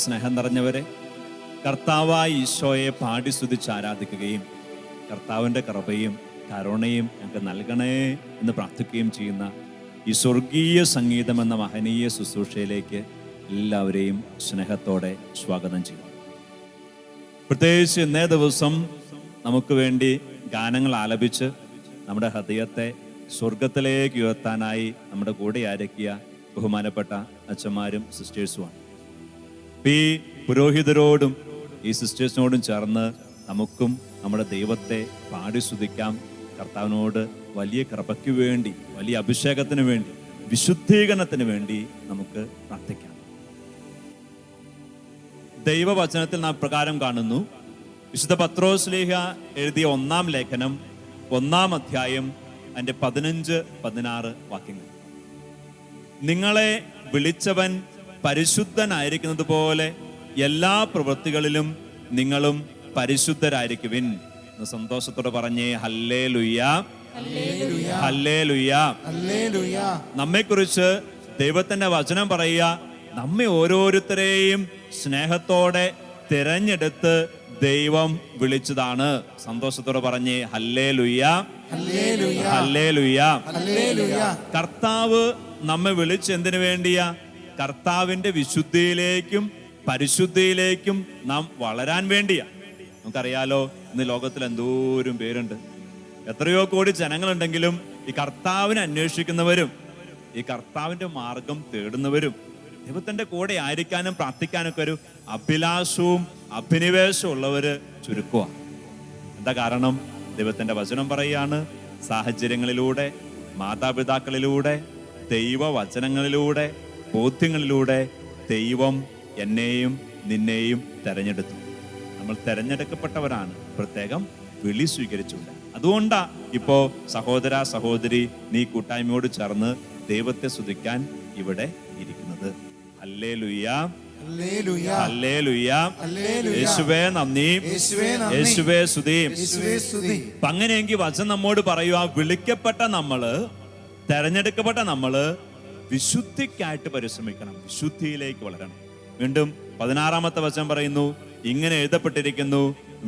സ്നേഹം നിറഞ്ഞവരെ, കർത്താവായ ഈശോയെ പാടി സ്തുതിച്ച് ആരാധിക്കുകയും കർത്താവിൻ്റെ കൃപയും കരുണയും ഞങ്ങൾക്ക് നൽകണേ എന്ന് പ്രാർത്ഥിക്കുകയും ചെയ്യുന്ന ഈ സ്വർഗീയ സംഗീതം എന്ന മഹനീയ ശുശ്രൂഷയിലേക്ക് എല്ലാവരെയും സ്നേഹത്തോടെ സ്വാഗതം ചെയ്യും. പ്രത്യേകിച്ച് ഇന്നേ ദിവസം നമുക്ക് വേണ്ടി ഗാനങ്ങൾ ആലപിച്ച് നമ്മുടെ ഹൃദയത്തെ സ്വർഗത്തിലേക്ക് ഉയർത്താനായി നമ്മുടെ കൂടെ ആരക്കിയ ബഹുമാനപ്പെട്ട അച്ഛന്മാരും സിസ്റ്റേഴ്സുമാണ്. ഈ പുരോഹിതരോടും ഈ സിസ്റ്റേഴ്സിനോടും ചേർന്ന് നമുക്കും നമ്മുടെ ദൈവത്തെ പാടി സ്തുതിക്കാം. കർത്താവിനോട് വലിയ കൃപയ്ക്ക് വേണ്ടി, വലിയ അഭിഷേകത്തിന് വേണ്ടി, വിശുദ്ധീകരണത്തിന് വേണ്ടി നമുക്ക് പ്രാർത്ഥിക്കാം. ദൈവവചനത്തിൽ നാം പ്രകാരം കാണുന്നു. വിശുദ്ധ പത്രോസ്ലീഹ എഴുതിയ 1-ാം ലേഖനം 1-ാം അധ്യായം അതിൻ്റെ 15-16 വാക്യങ്ങൾ. നിങ്ങളെ വിളിച്ചവൻ പരിശുദ്ധനായിരിക്കുന്നത് പോലെ എല്ലാ പ്രവൃത്തികളിലും നിങ്ങളും പരിശുദ്ധരായിരിക്കുവിൻ. സന്തോഷത്തോടെ പറഞ്ഞേ ഹല്ലേലൂയ, ഹല്ലേലൂയ, ഹല്ലേലൂയ. നമ്മെക്കുറിച്ച് ദൈവത്തിന്റെ വചനം പറയുക, നമ്മെ ഓരോരുത്തരെയും സ്നേഹത്തോടെ തിരഞ്ഞെടുത്ത് ദൈവം വിളിച്ചതാണ്. സന്തോഷത്തോടെ പറഞ്ഞേ ഹല്ലേലൂയ, ഹല്ലേലൂയ, ഹല്ലേലൂയ. കർത്താവ് നമ്മെ വിളിച്ച് എന്തിനു വേണ്ടിയാ? കർത്താവിന്റെ വിശുദ്ധിയിലേക്കും പരിശുദ്ധിയിലേക്കും നാം വളരാൻ വേണ്ടിയാ. നമുക്കറിയാലോ, ഇന്ന് ലോകത്തിൽ എന്തോരം പേരുണ്ട്, എത്രയോ കോടി ജനങ്ങളുണ്ടെങ്കിലും ഈ കർത്താവിനെ അന്വേഷിക്കുന്നവരും ഈ കർത്താവിന്റെ മാർഗം തേടുന്നവരും ദൈവത്തിന്റെ കൂടെ ആയിരിക്കാനും പ്രാർത്ഥിക്കാനൊക്കെ ഒരു അഭിലാഷവും അഭിനിവേശവും ഉള്ളവര് ചുരുക്കുക. എന്താ കാരണം? ദൈവത്തിന്റെ വചനം പറയാണ്, സാഹചര്യങ്ങളിലൂടെ, മാതാപിതാക്കളിലൂടെ, ദൈവവചനങ്ങളിലൂടെ, ബോധ്യങ്ങളിലൂടെ ദൈവം എന്നെയും നിന്നെയും തെരഞ്ഞെടുത്തു. നമ്മൾ തെരഞ്ഞെടുക്കപ്പെട്ടവരാണ്, പ്രത്യേകം വിളി സ്വീകരിച്ചില്ല. അതുകൊണ്ടാ ഇപ്പോ സഹോദര സഹോദരി, നീ കൂട്ടായ്മയോട് ചേർന്ന് ദൈവത്തെ സ്തുതിക്കാൻ ഇവിടെ ഇരിക്കുന്നത്. ഹല്ലേലൂയ, ഹല്ലേലൂയ, യേശുവേ നന്ദി, യേശുവേ സ്തുതി. അങ്ങനെയെങ്കിൽ വചനം നമ്മോട് പറയുക, വിളിക്കപ്പെട്ട നമ്മള്, തെരഞ്ഞെടുക്കപ്പെട്ട നമ്മള് വിശുദ്ധിക്കായിട്ട് പരിശ്രമിക്കണം, വിശുദ്ധിയിലേക്ക് വളരണം. വീണ്ടും 16-ാമത്തെ വചനം പറയുന്നു, ഇങ്ങനെ എഴുതപ്പെട്ടിരിക്കുന്നു,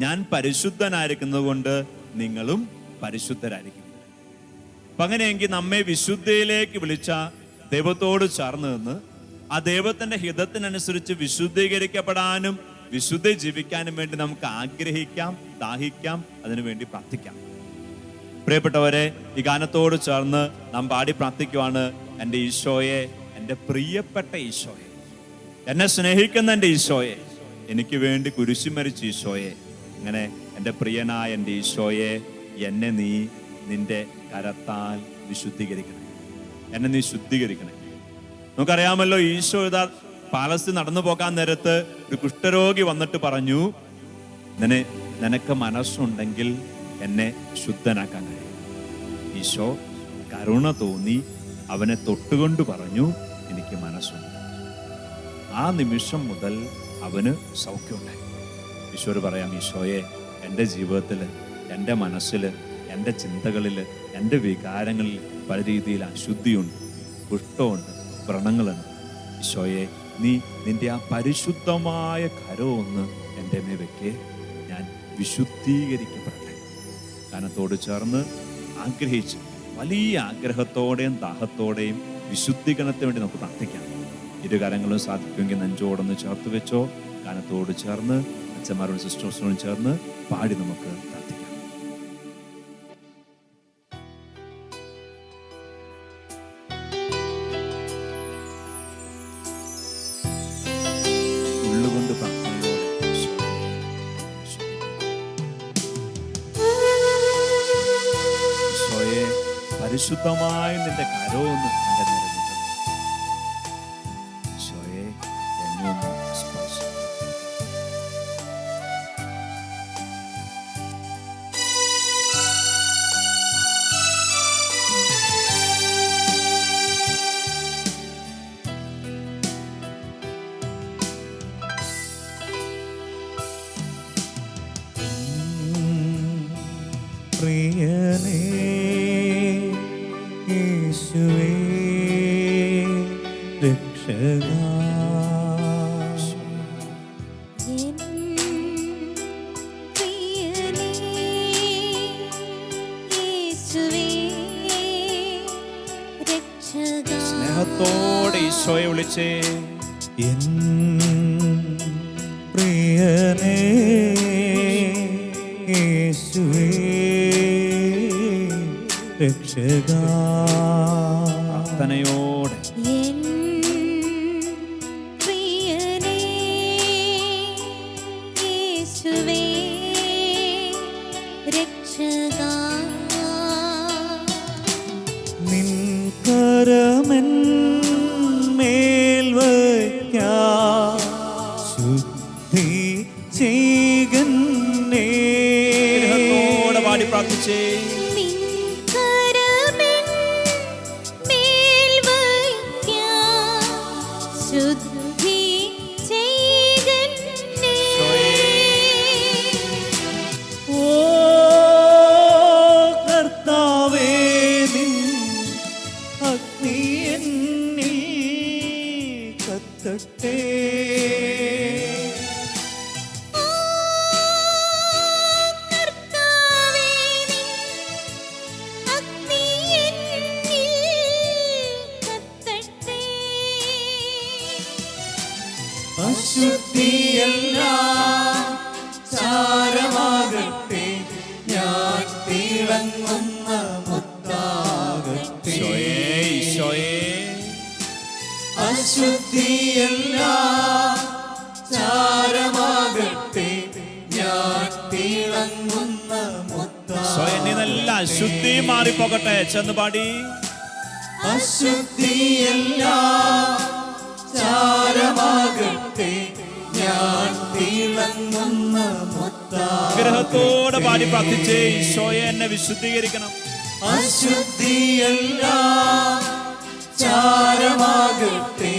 ഞാൻ പരിശുദ്ധനായിരിക്കുന്നത് കൊണ്ട് നിങ്ങളും പരിശുദ്ധരായിരിക്കും. അപ്പൊ അങ്ങനെയെങ്കിൽ നമ്മെ വിശുദ്ധിയിലേക്ക് വിളിച്ച ദൈവത്തോട് ചേർന്ന് നിന്ന് ആ ദൈവത്തിന്റെ ഹിതത്തിനനുസരിച്ച് വിശുദ്ധീകരിക്കപ്പെടാനും വിശുദ്ധി ജീവിക്കാനും വേണ്ടി നമുക്ക് ആഗ്രഹിക്കാം, ദാഹിക്കാം, അതിനുവേണ്ടി പ്രാർത്ഥിക്കാം. പ്രിയപ്പെട്ടവരെ, ഈ ഗാനത്തോട് ചേർന്ന് നാം പാടി പ്രാർത്ഥിക്കുവാണ്, എൻ്റെ ഈശോയെ, എൻ്റെ പ്രിയപ്പെട്ട ഈശോയെ, എന്നെ സ്നേഹിക്കുന്ന എൻ്റെ ഈശോയെ, എനിക്ക് വേണ്ടി കുരിശു മരിച്ച ഈശോയെ, അങ്ങനെ എൻ്റെ പ്രിയനായ എൻ്റെ ഈശോയെ, എന്നെ നീ നിന്റെ കരത്താൽ വിശുദ്ധീകരിക്കണേ, എന്നെ നീ ശുദ്ധീകരിക്കണേ. നമുക്കറിയാമല്ലോ, ഈശോ ഇതാ പാലസ്തീൻ നടന്നു പോകാൻ നേരത്ത് ഒരു കുഷ്ഠരോഗി വന്നിട്ട് പറഞ്ഞു, നിനക്ക് മനസ്സുണ്ടെങ്കിൽ എന്നെ ശുദ്ധനാക്കാൻ കഴിയും. ഈശോ കരുണ തോന്നി അവനെ തൊട്ടുകൊണ്ട് പറഞ്ഞു, എനിക്ക് മനസ്സുണ്ട്. ആ നിമിഷം മുതൽ അവന് സൗഖ്യമുണ്ടായി. ഈശോയോട് പറയാം, ഈശോയെ, എൻ്റെ ജീവിതത്തിൽ, എൻ്റെ മനസ്സിൽ, എൻ്റെ ചിന്തകളിൽ, എൻ്റെ വികാരങ്ങളിൽ പല രീതിയിൽ അശുദ്ധിയുണ്ട്, കുഷ്ഠമുണ്ട്, വ്രണങ്ങളുണ്ട്. ഈശോയെ, നീ നിന്റെ ആ പരിശുദ്ധമായ കരമൊന്ന് എൻ്റെ മേ വെക്കേ, ഞാൻ വിശുദ്ധീകരിക്കപ്പെടട്ടെ. ഗാനത്തോട് ചേർന്ന് ആഗ്രഹിച്ച് വലിയ ആഗ്രഹത്തോടെയും ദാഹത്തോടെയും വിശുദ്ധീകരണത്തിന് വേണ്ടി നമുക്ക് പ്രാർത്ഥിക്കാം. ഇരുകാരങ്ങളും സാധിക്കുമെങ്കിൽ നെഞ്ചോടൊന്ന് ചേർത്ത് വെച്ചോ. ഗാനത്തോട് ചേർന്ന് അച്ഛന്മാരോടും സിസ്റ്റേഴ്സിനോടും ചേർന്ന് പാടി നമുക്ക് പ്രാർത്ഥിക്കാം. ഉള്ളുകൊണ്ട് പ്രാർത്ഥനയോടെ ഈശോയെ, പരിശുദ്ധമായ നിന്റെ കരമൊന്ന് എൻ്റെ നിറഞ്ഞിട്ട് ഈശോയെ എന്നെ ഒന്ന് സ്പർശിക്കും. പ്രിയനേ യേശുവേ രക്ഷകാ, ഈശോയെ വിളിച്ചേ. എൻ പ്രിയനേ യേശുവേ രക്ഷകാ. പ്രാർത്ഥനയോടെ നിൻ കരമെൻ മേൽ വയ്ക്കാം ശുദ്ധി ചെയ്യന്നേ. സ്നേഹത്തോടെ പാടി പ്രാർത്ഥിച്ചേ. അശുദ്ധിയെല്ലാം ചാരമാകട്ടെ, ഞാൻ തിളങ്ങുന്ന മുത്താകട്ടെ. അശുദ്ധിയെല്ലാം ചാരമാകട്ടെ, ഞാൻ തിളങ്ങുന്ന മുത്താകട്ടെ. നല്ല അശുദ്ധി മാറിപ്പോകട്ടെ. ചെന്ന് പാടി. അശുദ്ധിയെല്ലാം ചാരമാകട്ടെ, ഞാൻ തിളങ്ങുന്ന മുത്താകട്ടെ. ഗ്രഹത്തോടെ പാടി പ്രാർത്ഥിച്ചേ. ഈശോയെ എന്നെ വിശുദ്ധീകരിക്കണം. അശുദ്ധിയെല്ലാം ചാരമാകട്ടെ,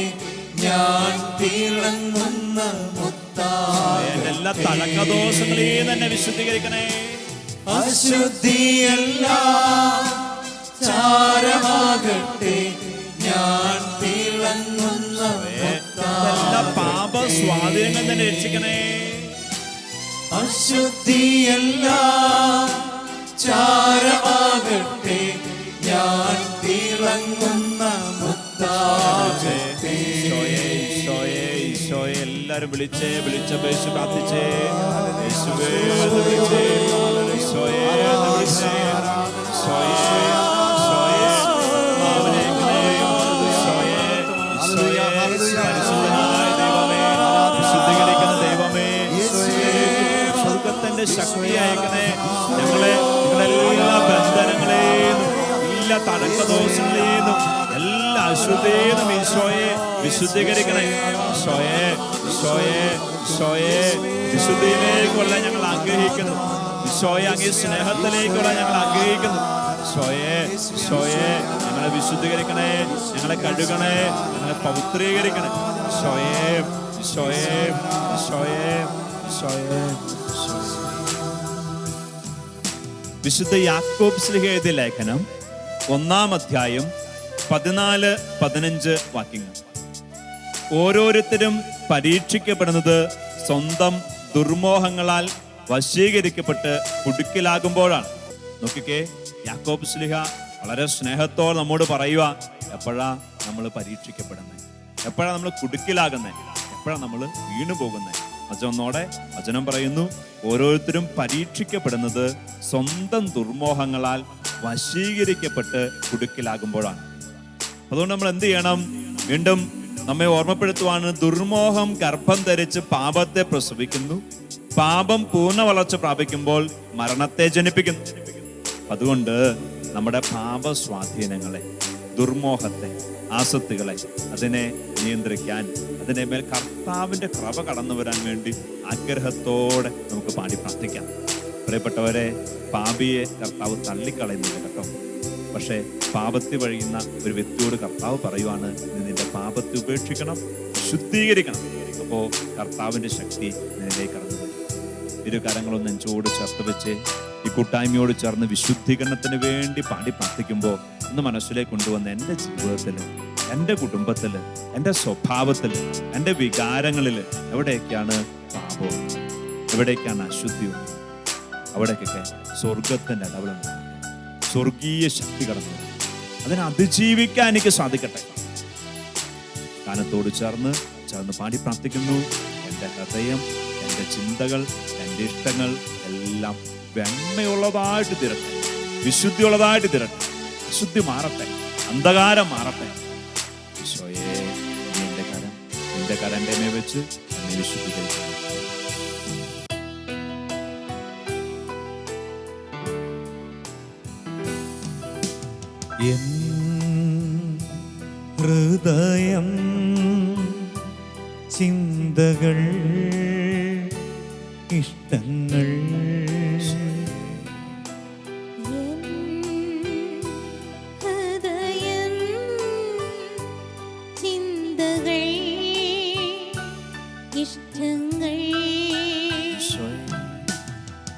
ഞാൻ തിളങ്ങുന്ന മുത്താകട്ടെ. എല്ലാ തഴക്കദോഷങ്ങളെയും തന്നെ വിശുദ്ധീകരിക്കണേ. അശുദ്ധിയെല്ലാം ചാരമാകട്ടെ, ഞാൻ തിളങ്ങുന്ന എല്ലാ പാപ സ്വാധീനങ്ങൾ തന്നെ രക്ഷിക്കണേ. അശുദ്ധിയെല്ലാം ചാരമാകട്ടെ, ഞാൻ തിളങ്ങുന്ന മുത്താകട്ടെ. ഈശോയെ എല്ലാരും വിളിച്ചേ. വിളിച്ചപേക്ഷ പ്രാർത്ഥിച്ചേ. യേശുവേ എന്ന് വിളിച്ചേ. ഈശോയെ എന്ന് വിളിച്ചേ. വിശുദ്ധീകരിക്കുന്ന ദൈവമേ, സ്വർഗത്തിന്റെ ശക്തി അയക്കണേ. ഞങ്ങളെല്ലാ ബന്ധനങ്ങളെയും എല്ലാ തടക്കദോഷങ്ങളെയും എല്ലാ അശുദ്ധേനും ഈശോയെ വിശുദ്ധീകരിക്കണേ. ഈശോയെ വിശുദ്ധിയിലേക്കുള്ള ഞങ്ങൾ ആഗ്രഹിക്കുന്നു. ഈശോയെ അങ്ങേ സ്നേഹത്തിലേക്കുള്ള ഞങ്ങൾ ആഗ്രഹിക്കുന്നു. ഈശോയെ ഞങ്ങളെ വിശുദ്ധീകരിക്കണേ, ഞങ്ങളെ കഴുകണേ, ഞങ്ങളെ പവിത്രീകരിക്കണേ. ഈശോയെ വിശുദ്ധ യാക്കോബ് ശ്ലീഹ എഴുതിയ ലേഖനം 1-ാം അധ്യായം 14-15 വാക്യങ്ങൾ. ഓരോരുത്തരും പരീക്ഷിക്കപ്പെടുന്നത് സ്വന്തം ദുർമോഹങ്ങളാൽ വശീകരിക്കപ്പെട്ട് കുടുക്കിലാകുമ്പോഴാണ്. നോക്കിക്കേ, യാക്കോബ് ശ്ലീഹ വളരെ സ്നേഹത്തോടെ നമ്മോട് പറയുക, എപ്പോഴാ നമ്മൾ പരീക്ഷിക്കപ്പെടുന്നത്, എപ്പോഴാ നമ്മൾ കുടുക്കിലാകുന്നത്, എപ്പോഴാ നമ്മൾ വീണു പോകുന്നത്. വചനം പറയുന്നു, ഓരോരുത്തരും പരീക്ഷിക്കപ്പെടുന്നത് സ്വന്തം ദുർമോഹങ്ങളാൽ വശീകരിക്കപ്പെട്ട് കുടുക്കിലാകുമ്പോഴാണ്. അതുകൊണ്ട് നമ്മൾ എന്ത് ചെയ്യണം? വീണ്ടും നമ്മെ ഓർമ്മപ്പെടുത്തുവാണ്, ദുർമോഹം ഗർഭം ധരിച്ച് പാപത്തെ പ്രസവിക്കുന്നു, പാപം പൂർണ്ണ വളർച്ച പ്രാപിക്കുമ്പോൾ മരണത്തെ ജനിപ്പിക്കുന്നു. അതുകൊണ്ട് നമ്മുടെ പാപ സ്വാധീനങ്ങളെ, ദുർമോഹത്തെ, ആസക്തികളെ, അതിനെ നിയന്ത്രിക്കാൻ, അതിന്റെ മേൽ കർത്താവിന്റെ കൃപ കടന്നു വരാൻ വേണ്ടി ആഗ്രഹത്തോടെ നമുക്ക് പാടി പ്രാർത്ഥിക്കാം. പ്രിയപ്പെട്ടവരെ, പാപിയെ കർത്താവ് തള്ളിക്കളയുന്നില്ല കേട്ടോ. പക്ഷേ പാപത്തിൽ വഴിയുന്ന ഒരു വ്യക്തിയോട് കർത്താവ് പറയുവാണ്, നിന്റെ പാപത്തെ ഉപേക്ഷിക്കണം, ശുദ്ധീകരിക്കണം. അപ്പോൾ കർത്താവിന്റെ ശക്തി നിന്നിലേക്ക് കടന്നു വരും. ഇരു കരങ്ങളും നെഞ്ചോട് ചേർത്ത് വെച്ച് ഈ കൂട്ടായ്മയോട് ചേർന്ന് വിശുദ്ധീകരണത്തിന് വേണ്ടി പാടി പ്രാർത്ഥിക്കുമ്പോൾ ഒന്ന് മനസ്സിലേക്ക് കൊണ്ടുവന്ന് എൻ്റെ ജീവിതത്തിൽ, എൻ്റെ കുടുംബത്തിൽ, എൻ്റെ സ്വഭാവത്തിൽ, എൻ്റെ വികാരങ്ങളിൽ എവിടെയൊക്കെയാണ് പാപവും, എവിടേക്കാണ് അശുദ്ധിയും, അവിടേക്കൊക്കെ സ്വർഗത്തിൻ്റെ ഇടപെടൽ, സ്വർഗീയ ശക്തി കടന്നു അതിനെ അതിജീവിക്കാൻ എനിക്ക് സാധിക്കട്ടെ. ഗാനത്തോട് ചേർന്ന് പാടി പ്രാർത്ഥിക്കുന്നു. എൻ്റെ ഹൃദയം, എൻ്റെ ചിന്തകൾ, എൻ്റെ ഇഷ്ടങ്ങൾ എല്ലാം വെണ്മയുള്ളതായിട്ട് തീരട്ടെ, വിശുദ്ധിയുള്ളതായിട്ട് തീരട്ടെ, അശുദ്ധി മാറട്ടെ, അന്ധകാരം മാറട്ടെ. ഈശോയെ, നിന്റെ കരം എൻ്റെ മേൽ വെച്ച് എന്നെ വിശുദ്ധീകരിക്കണം. എൻ ഹൃദയം, ചിന്തകൾ, ഇഷ്ടങ്ങൾ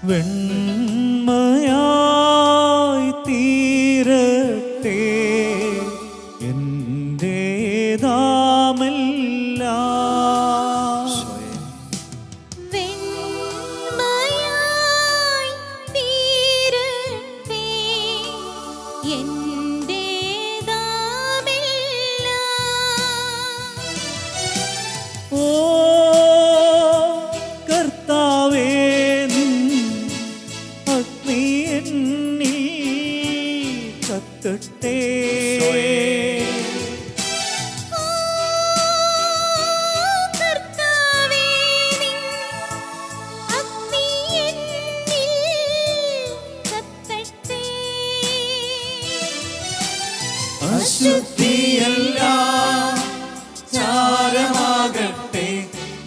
വെണ്മയായി തീരട്ടെ, എന്റേതാമെല്ലാം വെണ്മയായി തീരട്ടെ, എന്റേതാമെല്ലാം. ഓ കർത്താവേ, കത്തട്ടെ. അശുദ്ധിയെല്ലാം ചാരമാകട്ടെ,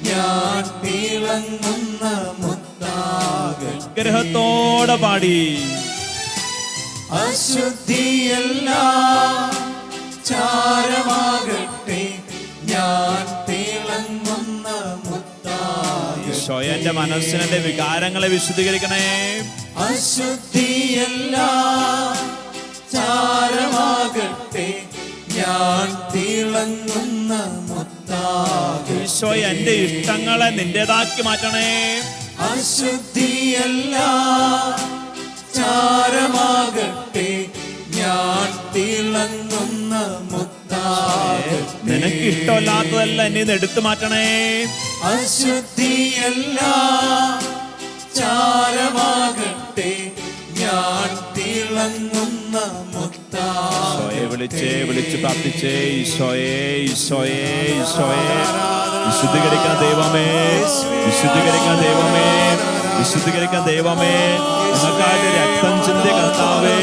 ഞാൻ തിളങ്ങുന്ന മുത്താകട്ടെ. ഗ്രഹത്തോടെ പാടി. അശുദ്ധിയെല്ലാം ചാരമാകട്ടെ, ഞാൻ തിളങ്ങുന്ന മുത്താകട്ടെ. ഈശോയെ, എൻ്റെ മനസ്സിനെ, വികാരങ്ങളെ വിശുദ്ധീകരിക്കണേ. അശുദ്ധിയെല്ലാം ചാരമാകട്ടെ, ഞാൻ തിളങ്ങുന്ന മുത്താകട്ടെ. ഈശോയെ, എൻ്റെ ഇഷ്ടങ്ങളെ നിന്റേതാക്കി മാറ്റണേ. അശുദ്ധിയെല്ലാം ചാരമാകട്ടെ, ഞാൻ തിളങ്ങുന്ന മുത്താകട്ടെ. നിനക്ക് ഇഷ്ടമല്ലാത്തതല്ല എന്നെ എടുത്തു മാറ്റണേ. അശുദ്ധിയെല്ലാം ചാരമാകട്ടെ, ഞാൻ തിളങ്ങുന്ന മുത്താകട്ടെ. വിളിച്ച് പ്രാർത്ഥിച്ചേ. ഈശോയെ, ഈശോയെ, ഈശോയെ, വിശുദ്ധീകരിക്കുന്ന ദൈവമേ, വിശുദ്ധീകരിക്കുന്ന ദൈവമേ, വിശുദ്ധീകരിക്കുന്ന ദൈവമേ, നിങ്ങൾക്കായിട്ട് രക്തം ചിന്തി കർത്താവേ,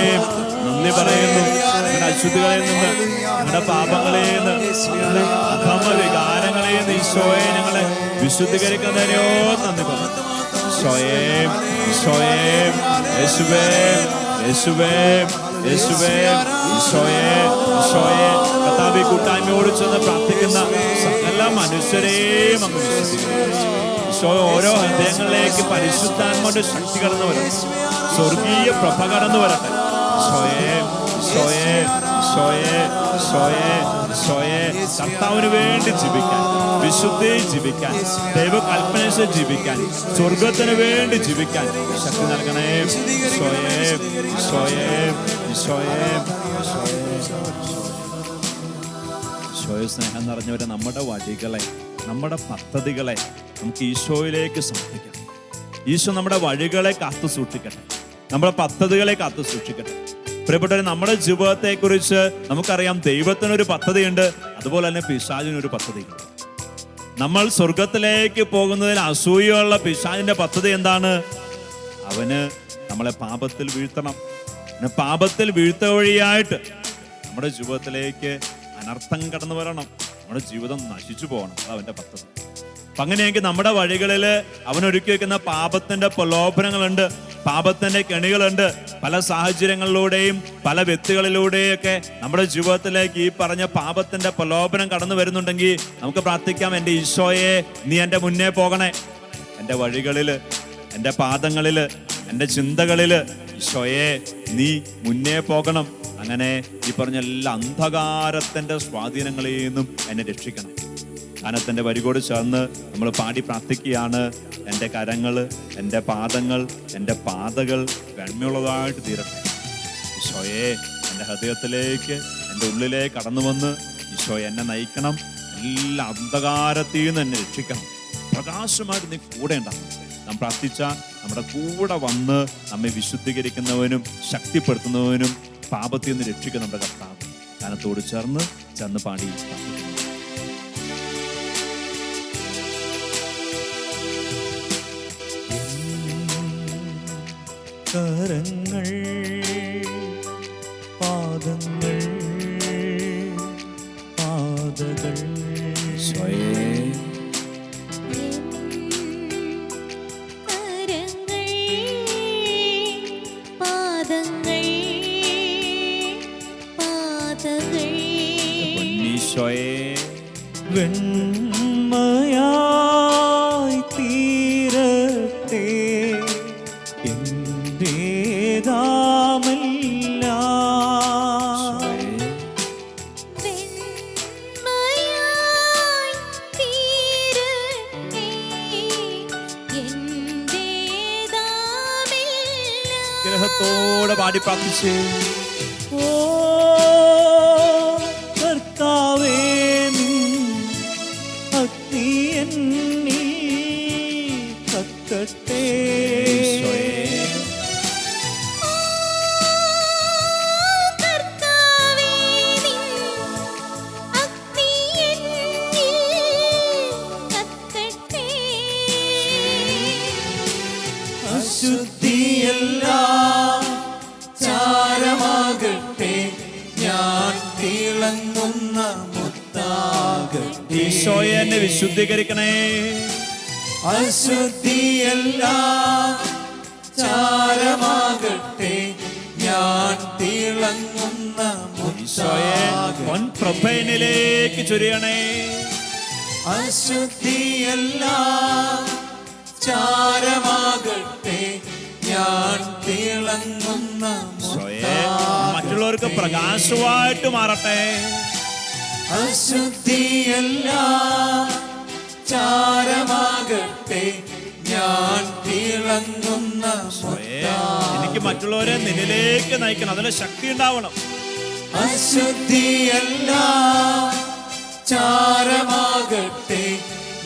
നന്ദി പറയുന്നു. ഞങ്ങളുടെ അശുദ്ധികളിൽ നിന്ന്, ഞങ്ങളുടെ പാപങ്ങളിൽ നിന്ന്, ഞങ്ങളുടെ അധമ വികാരങ്ങളിൽ നിന്ന് ഈശോയെ ഞങ്ങളെ വിശുദ്ധീകരിക്കുന്നതിനോ നന്ദി പറയുന്നു. ഈശോയെ, ഈശോയെ, യേശുവേ, യേശുവേ, യേശുവേ, ഈശോയെ, ഈശോയെ, കർത്താവേ, കൂട്ടായ്മയോട് ചെന്ന് പ്രാർത്ഥിക്കുന്ന സകല മനുഷ്യരെയും അങ്ങ് വിശ്വസിക്കുന്നു. ഈശോ, ഓരോ ഹൃദയങ്ങളിലേക്ക് പരിശുദ്ധാത്മാവിന്റെ ശക്തി കടന്നു വരട്ടെ, സ്വർഗീയ പ്രഭ കടന്നു വരട്ടെ. ഈശോയെ, ഈശോയെ, ഈശോയെ, ഈശോയെ, ഈശോയെ, കർത്താവിന് വേണ്ടി ജീവിക്കാൻ, വിശുദ്ധി ജീവിക്കാൻ, ദൈവകൽപ്പനയെ ജീവിക്കാൻ, സ്വർഗത്തിന് വേണ്ടി ജീവിക്കാൻ ശക്തി നൽകണേ. ഈശോയെ, ഈശോയെ, ഈശോയെ, ഈശോയെ, സ്നേഹം നിറഞ്ഞവരെ, നമ്മുടെ വഴികളെ, നമ്മുടെ പദ്ധതികളെ നമുക്ക് ഈശോയിലേക്ക് സമർപ്പിക്കാം. ഈശോ നമ്മുടെ വഴികളെ കാത്തു സൂക്ഷിക്കട്ടെ, നമ്മുടെ പദ്ധതികളെ കാത്തു സൂക്ഷിക്കട്ടെ. പ്രിയപ്പെട്ടവരെ, നമ്മുടെ ജീവിതത്തെക്കുറിച്ച് നമുക്കറിയാം, ദൈവത്തിനൊരു പദ്ധതിയുണ്ട്, അതുപോലെ തന്നെ പിശാചിനൊരു പദ്ധതിയുണ്ട്. നമ്മൾ സ്വർഗത്തിലേക്ക് പോകുന്നതിൽ അസൂയുള്ള പിശാചിന്റെ പദ്ധതി എന്താണ്? അവന് നമ്മളെ പാപത്തിൽ വീഴ്ത്തണം. പാപത്തിൽ വീഴ്ത്ത വഴിയായിട്ട് നമ്മുടെ ജീവിതത്തിലേക്ക് അനർത്ഥം കടന്നു വരണം, നമ്മുടെ ജീവിതം നശിച്ചു പോകണം. അത് അവന്റെ പദ്ധതി. അപ്പൊ അങ്ങനെയെങ്കിൽ നമ്മുടെ വഴികളിൽ അവൻ ഒരുക്കി വെക്കുന്ന പാപത്തിന്റെ പ്രലോഭനങ്ങളുണ്ട്, പാപത്തിന്റെ കെണികളുണ്ട്. പല സാഹചര്യങ്ങളിലൂടെയും പല വ്യക്തികളിലൂടെയൊക്കെ നമ്മുടെ ജീവിതത്തിലേക്ക് ഈ പറഞ്ഞ പാപത്തിന്റെ പ്രലോഭനം കടന്നു വരുന്നുണ്ടെങ്കിൽ നമുക്ക് പ്രാർത്ഥിക്കാം, എൻ്റെ ഈശോയെ, നീ എൻ്റെ മുന്നേ പോകണേ. എൻ്റെ വഴികളില്, എൻ്റെ പാദങ്ങളില്, എൻ്റെ ചിന്തകളില് ഈശോയെ നീ മുന്നേ പോകണം. അങ്ങനെ ഈ പറഞ്ഞ എല്ലാ അന്ധകാരത്തിന്റെ സ്വാധീനങ്ങളിൽ നിന്നും എന്നെ രക്ഷിക്കണം. ഗാനത്തിന്റെ വരികോട് ചേർന്ന് നമ്മൾ പാടി പ്രാർത്ഥിക്കുകയാണ്. എൻ്റെ കരങ്ങള്, എൻ്റെ പാദങ്ങൾ, എൻ്റെ പാതകൾ വെണ്മയുള്ളതായിട്ട് തീരട്ടെ. ഈശോയെ, എൻ്റെ ഹൃദയത്തിലേക്ക്, എൻ്റെ ഉള്ളിലേക്ക് കടന്നു വന്ന് ഈശോ എന്നെ നയിക്കണം. എല്ലാ അന്ധകാരത്തിൽ നിന്ന് എന്നെ രക്ഷിക്കണം. പ്രകാശമായിട്ട് നീ കൂടെ ഉണ്ടാകും. നാം പ്രാർത്ഥിച്ച നമ്മുടെ കൂടെ വന്ന് നമ്മെ വിശുദ്ധീകരിക്കുന്നവനും ശക്തിപ്പെടുത്തുന്നവനും പാപത്തിൽ നിന്ന് രക്ഷിക്കുന്ന നമ്മുടെ കർത്താവ് ഗാനത്തോട് ചെന്ന് പാടി പ്രാർത്ഥിക്കുന്നു. കരങ്ങൾ, പാദങ്ങൾ, പാദകൾ സ്വയം കരങ്ങൾ, പാദങ്ങൾ, പാദകൾ പൊന്നീശോയെ വെണ്മയായി തീരട്ടെ എന്റേതാമെല്ലാം. വെണ്മയായി തീരട്ടെ എന്റേതാമെല്ലാം. ഗ്രഹത്തോടെ പാടി പ്രാർത്ഥിച്ച് ഓ കർത്താവേ, നിൻ ഭക്തി എന്നിൽ കത്തട്ടെ. കർത്താവേ, നിൻ അഗ്നി എന്നിൽ കത്തട്ടെ. അശുദ്ധിയെല്ലാം ചാരമാകട്ടെ, ഞാൻ തിളങ്ങുന്ന മുത്താകട്ടെ. ഈശോയെ എന്നെ വിശുദ്ധീകരിക്കണേ. അശുദ്ധിയെല്ലാം ചാരമാകട്ടെ, ഞാൻ തിളങ്ങുന്ന ഈശോയെ മുത്താകട്ടെ. പൊൻപ്രഭയിലേക്ക് ചൊരിയണേ. അശുദ്ധിയെല്ലാം ചാരമാകട്ടെ, ഞാൻ തിളങ്ങുന്ന ഈശോയെ മുത്താകട്ടെ. മറ്റുള്ളവർക്ക് പ്രകാശമായിട്ട് മാറട്ടെ. അശുദ്ധിയെല്ലാം ചാരമാകട്ടെ, ഞാൻ തിളങ്ങുന്ന ഈശോയെ, മുത്താകട്ടെ. എനിക്ക് മറ്റുള്ളവരെ നിന്നിലേക്ക് നയിക്കണം. അതിന് ശക്തി ഉണ്ടാവണം. അശുദ്ധിയെല്ലാം ചാരമാകട്ടെ,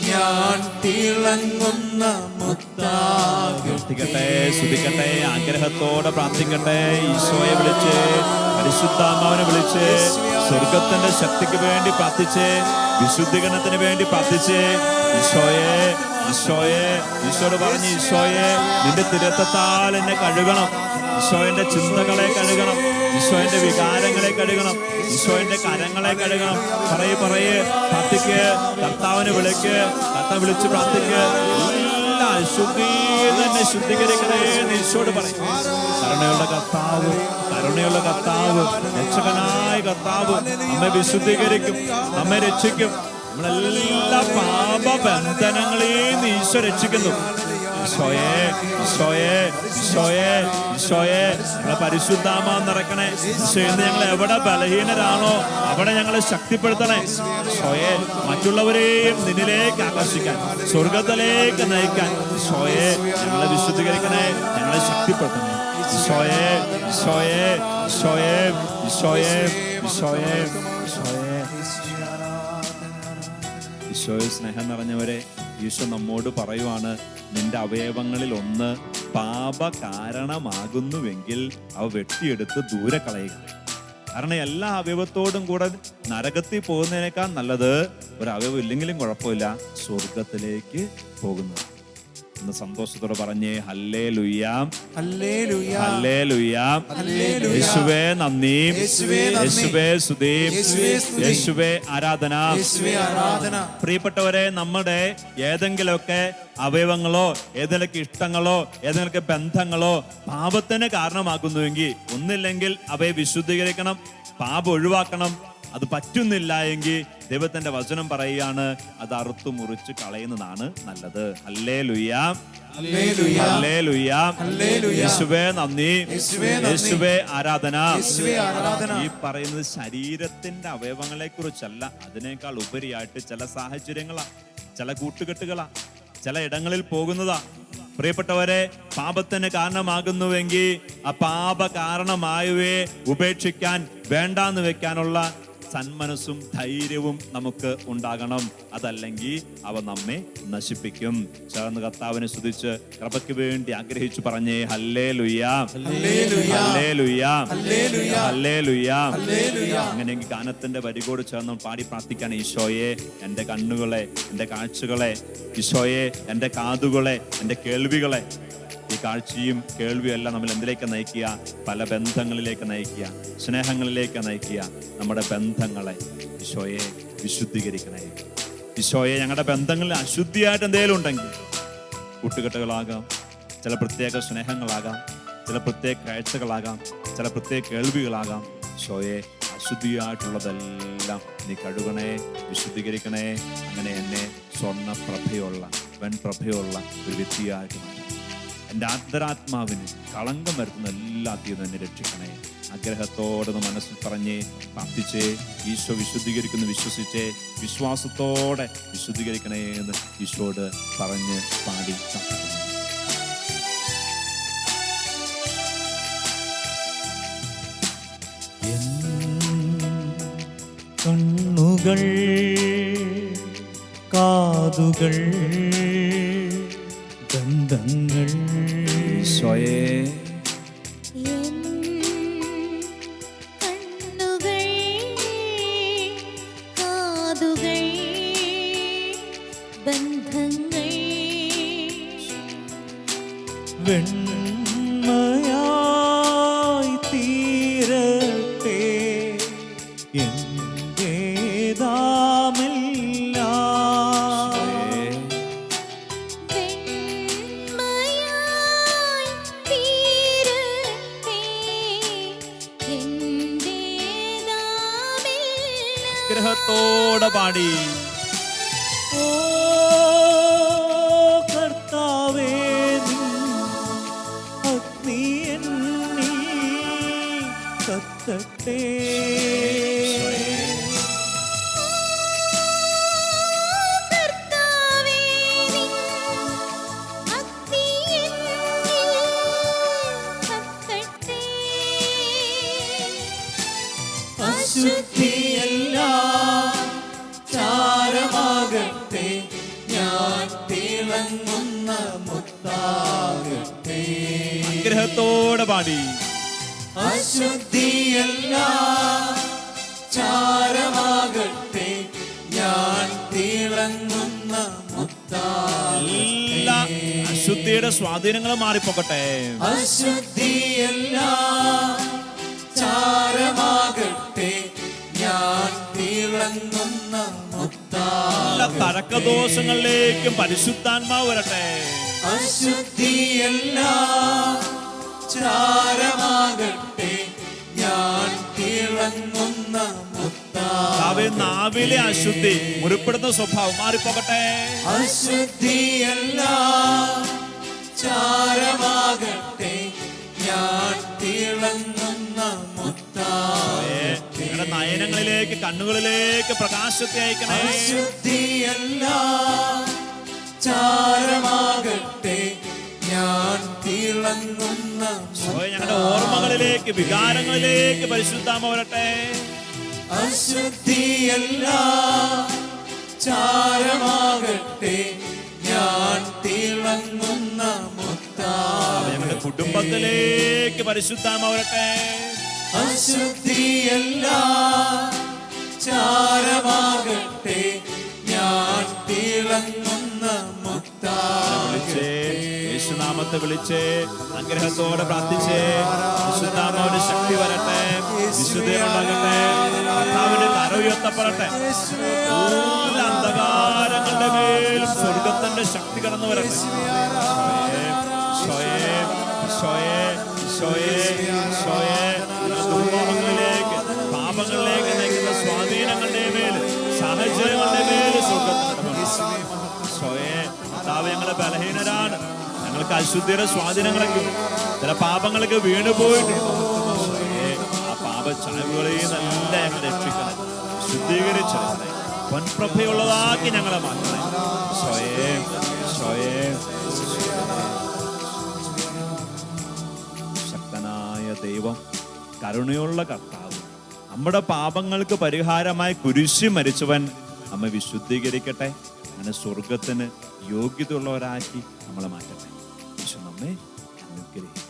ഞാൻ തിളങ്ങുന്ന മുത്താകട്ടെ. സ്തുതിക്കട്ടെ, ആഗ്രഹത്തോടെ പ്രാർത്ഥിക്കട്ടെ. ഈശോയെ വിളിച്ച്, പരിശുദ്ധാത്മാവിനെ വിളിച്ച്, സ്വർഗത്തിന്റെ ശക്തിക്ക് വേണ്ടി പ്രാർത്ഥിച്ച്, വിശുദ്ധീകരണത്തിന് വേണ്ടി പ്രാർത്ഥിച്ച്, ഈശോയെ ഈശോയെ ഈശോയോട് പറഞ്ഞ്, ഈശോയെ നിന്റെ തിരത്തത്താൽ എന്നെ കഴുകണം. ഈശോയുടെ ചിന്തകളെ കഴുകണം. ഈശോയുടെ വികാരങ്ങളെ കഴുകണം. ഈശോയുടെ കരങ്ങളെ കഴുകണം. പറയ് പ്രാർത്ഥിക്ക്, കർത്താവിനെ വിളിക്ക്, കർത്താവ് വിളിച്ച് പ്രാർത്ഥിക്ക്. എല്ലാ അശുദ്ധിയിൽ തന്നെ ശുദ്ധീകരിക്കണേ എന്ന് ഈശോയോട് പറയും. കരുണയുള്ള കർത്താവ്, കരുണയുള്ള കർത്താവ്, രക്ഷകനായ കർത്താവ് നമ്മെ വിശുദ്ധീകരിക്കും, നമ്മെ രക്ഷിക്കും. നമ്മളെല്ലാ പാപബന്ധനങ്ങളെയും ഈശോ രക്ഷിക്കുന്നു. ഈശോയെ ഈശോയെ ഈശോയെ ഈശോയെ ഞങ്ങളെ പരിശുദ്ധാത്മാവ് നിറയ്ക്കണേ. ഈശോ ഇന്ന് ഞങ്ങൾ എവിടെ ബലഹീനരാണോ അവിടെ ഞങ്ങളെ ശക്തിപ്പെടുത്തണേ. ഈശോയെ മറ്റുള്ളവരെയും നിന്നിലേക്ക് ആകർഷിക്കാൻ, സ്വർഗത്തിലേക്ക് നയിക്കാൻ ഈശോയെ ഞങ്ങളെ വിശുദ്ധീകരിക്കണേ, ഞങ്ങളെ ശക്തിപ്പെടുത്തണേ. ഈശോയെ ഈശോയെ ഈശോയെ ഈശോയെ ഈശോയെ ഈശോയെ ഈശോയെ സ്നേഹം നിറഞ്ഞവരെ, ഈശോ നമ്മോട് പറയുവാണ്, നിന്റെ അവയവങ്ങളിൽ ഒന്ന് പാപ കാരണമാകുന്നുവെങ്കിൽ അവ വെട്ടിയെടുത്ത് ദൂരെ കളയുക. കാരണം എല്ലാ അവയവത്തോടും കൂടെ നരകത്തിൽ പോകുന്നതിനേക്കാൾ നല്ലത് ഒരു അവയവം ഇല്ലെങ്കിലും കുഴപ്പമില്ല, സ്വർഗത്തിലേക്ക് പോകുന്നത്. ഇന്ന് സന്തോഷത്തോടെ പറഞ്ഞേ ഹല്ലേലൂയ, ഹല്ലേലൂയ, ഹല്ലേലൂയ, ഹല്ലേലൂയ. യേശുവേ നന്ദി, യേശുവേ നന്ദി, യേശുവേ സ്തുതി, യേശുവേ സ്തുതി, യേശുവേ ആരാധന. യേശുവേ ആരാധന. പ്രിയപ്പെട്ടവരെ, നമ്മുടെ ഏതെങ്കിലുമൊക്കെ അവയവങ്ങളോ ഏതെങ്കിലുമൊക്കെ ഇഷ്ടങ്ങളോ ഏതെങ്കിലുമൊക്കെ ബന്ധങ്ങളോ പാപത്തിന് കാരണമാകുന്നുവെങ്കിൽ, ഒന്നില്ലെങ്കിൽ അവയെ വിശുദ്ധീകരിക്കണം, പാപം ഒഴിവാക്കണം. അത് പറ്റുന്നില്ല എങ്കിൽ ദൈവത്തിന്റെ വചനം പറയുകയാണ്, അത് അറുത്തു മുറിച്ച് കളയുന്നതാണ് നല്ലത്. Hallelujah, hallelujah, hallelujah, hallelujah. യേശുവേ നന്ദി, യേശുവേ നന്ദി, യേശുവേ ആരാധന. യേശുവേ ആരാധന. ഈ പറയുന്നത് ശരീരത്തിന്റെ അവയവങ്ങളെ കുറിച്ചല്ല, അതിനേക്കാൾ ഉപരിയായിട്ട് ചില സാഹചര്യങ്ങളാ, ചില കൂട്ടുകെട്ടുകളാ, ചില ഇടങ്ങളിൽ പോകുന്നതാ. പ്രിയപ്പെട്ടവരെ, പാപത്തിന് കാരണമാകുന്നുവെങ്കിൽ ആ പാപ കാരണമായവയെ ഉപേക്ഷിക്കാൻ, വേണ്ടാന്ന് വെക്കാനുള്ള സന്മനസ്സും ധൈര്യവും നമുക്ക് ഉണ്ടാകണം. അതല്ലെങ്കിൽ അവ നമ്മെ നശിപ്പിക്കും. ചേർന്ന് കർത്താവിനെ സ്തുതിച്ച് കൃപയ്ക്ക് വേണ്ടി ആഗ്രഹിച്ചു പറഞ്ഞേ ഹല്ലേലൂയ, ഹല്ലേലൂയ, ഹല്ലേലൂയ. അങ്ങനെയെങ്കിൽ ഗാനത്തിന്റെ വരികോട് ചേർന്ന് പാടി പ്രാർത്ഥിക്കാൻ, ഈശോയെ എൻ്റെ കണ്ണുകളെ, എൻ്റെ കാഴ്ചകളെ, ഈശോയെ എൻ്റെ കാതുകളെ, എൻ്റെ കേൾവികളെ, ഈ കാഴ്ചയും കേൾവിയും എല്ലാം നമ്മൾ എന്തിലേക്ക് നയിക്കുക? പല ബന്ധങ്ങളിലേക്ക് നയിക്കുക, സ്നേഹങ്ങളിലേക്ക് നയിക്കുക. നമ്മുടെ ബന്ധങ്ങളെ ഈശോയെ വിശുദ്ധീകരിക്കണേ. ഈശോയെ ഞങ്ങളുടെ ബന്ധങ്ങളിൽ അശുദ്ധിയായിട്ട് എന്തെങ്കിലും ഉണ്ടെങ്കിൽ, കൂട്ടുകെട്ടുകളാകാം, ചില പ്രത്യേക സ്നേഹങ്ങളാകാം, ചില പ്രത്യേക കാഴ്ചകളാകാം, ചില പ്രത്യേക കേൾവികളാകാം. ഈശോയെ അശുദ്ധിയായിട്ടുള്ളതെല്ലാം നീ കഴുകണേ, വിശുദ്ധീകരിക്കണേ. അങ്ങനെ എന്നെ സ്വർണ്ണപ്രഭയുള്ള, വെൺപ്രഭയുള്ള ഒരു വ്യക്തിയായിട്ട് മാറ്റണം. എൻ്റെ അന്തരാത്മാവിന് കളങ്കം വരുത്തുന്ന എല്ലാത്തിനും എന്നെ രക്ഷിക്കണേ. ആഗ്രഹത്തോടെ മനസ്സിൽ പറഞ്ഞ് പ്രാർത്ഥിച്ചേ. ഈശോ വിശുദ്ധീകരിക്കുന്നു വിശ്വസിച്ചേ. വിശ്വാസത്തോടെ വിശുദ്ധീകരിക്കണേ എന്ന് ഈശോയോട് പറഞ്ഞ് പാടി പ്രാർത്ഥിക്കുന്നു. കണ്ണുകൾ, കാതുകൾ, ബന്ധങ്ങൾ, ഈശോയെ കണ്ണുകൾ, കാതുകൾ, ബന്ധങ്ങൾ, വെണ്മയായി തീരട്ടെ എന്റേതാമെല്ലാം. വെണ്മയായി തീരട്ടെ എന്റേതാമെല്ലാം. ആഗ്രഹത്തോടെ പാടി. ഓ കർത്താവേ, നിൻ അഗ്നി എന്നിൽ കത്തട്ടെ. കർത്താവേ, നിൻ അഗ്നി എന്നിൽ കത്തട്ടെ. അശുദ്ധിയെല്ലാം ചാരമാകട്ടെ, ഞാൻ തിളങ്ങുന്ന മുത്താകട്ടെ. ആഗ്രഹത്തോടെ പാടി. അശുദ്ധിയെല്ലാം ചാരമാകട്ടെ, ഞാൻ തിളങ്ങുന്ന മുത്താകട്ടെ. എല്ലാ അശുദ്ധിയുടെ സ്വാധീനങ്ങളും മാറിപ്പോകട്ടെ. അശുദ്ധിയെല്ലാം ചാരമാകട്ടെ, ഞാൻ തിളങ്ങുന്ന മുത്താകട്ടെ. എല്ലാ തഴക്കദോഷങ്ങളിലേക്കും പരിശുദ്ധാത്മാവ് വരട്ടെ. അശുദ്ധിയെല്ലാം ചാരമാകട്ടെ, ഞാൻ തിളങ്ങുന്ന മുത്താകട്ടെ. നാവിലെ അശുദ്ധി മുറിപ്പെടുന്ന സ്വഭാവം മാറിപ്പോകട്ടെ. അശുദ്ധിയെല്ലാം ചാരമാകട്ടെ, ഞാൻ തിളങ്ങുന്ന മുത്താകട്ടെ. നിങ്ങളുടെ നയനങ്ങളിലേക്ക്, കണ്ണുകളിലേക്ക് പ്രകാശത്തെ അയക്കണേ. അശുദ്ധിയെല്ലാം ചാരമാകട്ടെ, ഞാൻ തിളങ്ങുന്ന ഞങ്ങളുടെ ഓർമ്മകളിലേക്ക്, വികാരങ്ങളിലേക്ക് പരിശുദ്ധാത്മാവ് വരട്ടെ. അശുദ്ധിയെല്ലാം ചാരമാകട്ടെ, ഞാൻ തിളങ്ങുന്ന മുത്താകട്ടെ. ഞങ്ങളുടെ കുടുംബത്തിലേക്ക് പരിശുദ്ധാത്മാവ് വരട്ടെ. അശുദ്ധിയെല്ലാം ചാരമാകട്ടെ, ഞാൻ തിളങ്ങുന്ന മുത്താകട്ടെ. യേശുനാമത്തെ വിളിച്ചേ, അനുഗ്രഹത്തോടെ പ്രാർത്ഥിച്ചേ. വിശുദ്ധാത്മാവിന്റെ ശക്തി വരട്ടെ, വിശുദ്ധീകരണമാകട്ടെ, കർത്താവിന്റെ കര ഉയർത്തപ്പെടട്ടെ. എല്ലാ അന്ധകാരങ്ങളുടെ മേലും സ്വർഗത്തിന്റെ ശക്തി കടന്നു വരട്ടെ. ദുർമോഹങ്ങളിലേക്ക്, പാപങ്ങളിലേക്ക് നയിക്കുന്ന സ്വാധീനങ്ങളുടെ മേല്, സാഹചര്യങ്ങളുടെ മേല് കർത്താവ്, ഞങ്ങളെ ബലഹീനരാണ്, ഞങ്ങൾക്ക് അശുദ്ധിയുടെ സ്വാധീനങ്ങളൊക്കെ, ചില പാപങ്ങളൊക്കെ വീണുപോയിട്ടുണ്ട്. ആ പാപച്ചായ്വുകളെയും നല്ല ഞങ്ങൾ രക്ഷിക്കണം, ശുദ്ധീകരിച്ചെടുക്കണേ, പൊൻപ്രഭയുള്ളതാക്കി ഞങ്ങളെ മാറ്റണേ. ശക്തനായ ദൈവം, കരുണയുള്ള കർത്താവ്, നമ്മുടെ പാപങ്ങൾക്ക് പരിഹാരമായി കുരിശി മരിച്ചവൻ നമ്മെ വിശുദ്ധീകരിക്കട്ടെ. അങ്ങനെ സ്വർഗത്തിന് യോഗ്യതയുള്ളവരാക്കി നമ്മളെ മാറ്റട്ടെ. യേശു നമ്മെ അനുഗ്രഹിക്കട്ടെ.